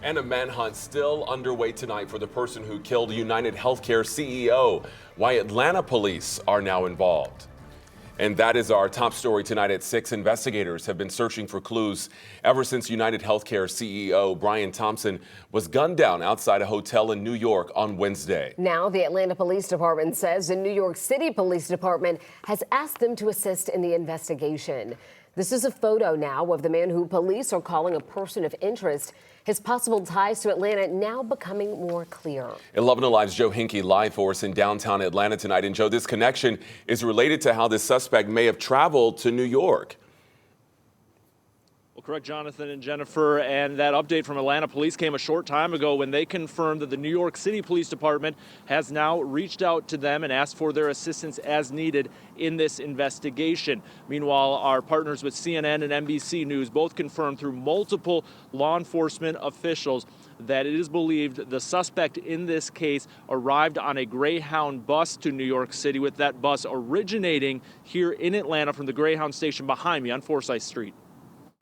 And a manhunt still underway tonight for the person who killed UnitedHealthcare CEO. Why Atlanta police are now involved. And that is our top story tonight at 6. Investigators have been searching for clues ever since UnitedHealthcare CEO Brian Thompson was gunned down outside a hotel in New York on Wednesday. Now, the Atlanta Police Department says the New York City Police Department has asked them to assist in the investigation. This is a photo now of the man who police are calling a person of interest. His possible ties to Atlanta now becoming more clear. 11 Alive's Joe Hinkie live for us in downtown Atlanta tonight. And Joe, this connection is related to how this suspect may have traveled to New York. Well, correct, Jonathan and Jennifer, and that update from Atlanta police came a short time ago when they confirmed that the New York City Police Department has now reached out to them and asked for their assistance as needed in this investigation. Meanwhile, our partners with CNN and NBC News both confirmed through multiple law enforcement officials that it is believed the suspect in this case arrived on a Greyhound bus to New York City, with that bus originating here in Atlanta from the Greyhound station behind me on Forsyth Street.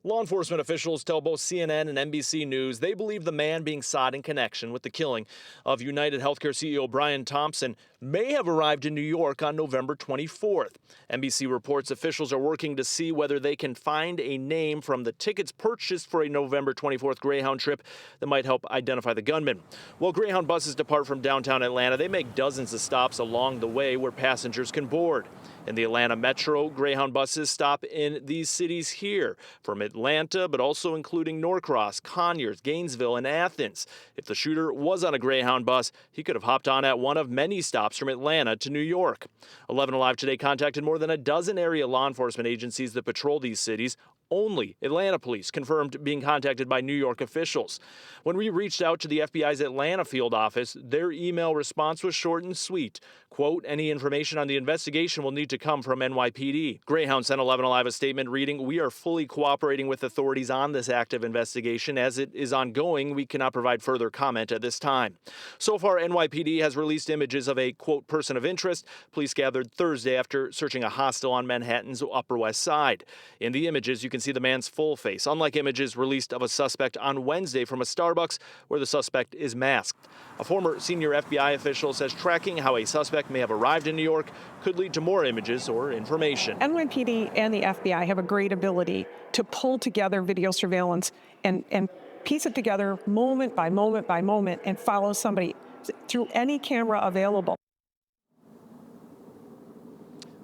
Law enforcement officials tell both CNN and NBC News they believe the man being sought in connection with the killing of UnitedHealthcare CEO Brian Thompson may have arrived in New York on November 24th. NBC reports officials are working to see whether they can find a name from the tickets purchased for a November 24th Greyhound trip that might help identify the gunman. While Greyhound buses depart from downtown Atlanta, they make dozens of stops along the way where passengers can board. In the Atlanta Metro, Greyhound buses stop in these cities here, from Atlanta, but also including Norcross, Conyers, Gainesville, and Athens. If the shooter was on a Greyhound bus, he could have hopped on at one of many stops from Atlanta to New York. 11 Alive today contacted more than a dozen area law enforcement agencies that patrol these cities. Only Atlanta police confirmed being contacted by New York officials. When we reached out to the FBI's Atlanta field office, their email response was short and sweet. Quote, any information on the investigation will need to come from NYPD. Greyhound sent 11 Alive a statement reading, we are fully cooperating with authorities on this active investigation. As it is ongoing, we cannot provide further comment at this time. So far, NYPD has released images of a, quote, person of interest police gathered Thursday after searching a hostel on Manhattan's Upper West Side. In the images, you can see the man's full face, unlike images released of a suspect on Wednesday from a Starbucks where the suspect is masked. A former senior FBI official says tracking how a suspect may have arrived in New York could lead to more images or information. NYPD and the FBI have a great ability to pull together video surveillance and piece it together moment by moment by moment and follow somebody through any camera available.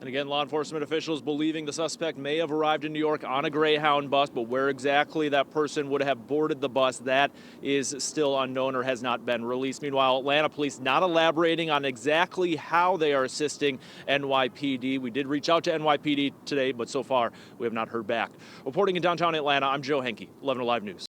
And again, law enforcement officials believing the suspect may have arrived in New York on a Greyhound bus, but where exactly that person would have boarded the bus, that is still unknown or has not been released. Meanwhile, Atlanta police not elaborating on exactly how they are assisting NYPD. We did reach out to NYPD today, but so far we have not heard back. Reporting in downtown Atlanta, I'm Joe Hinkie, 11 Alive News.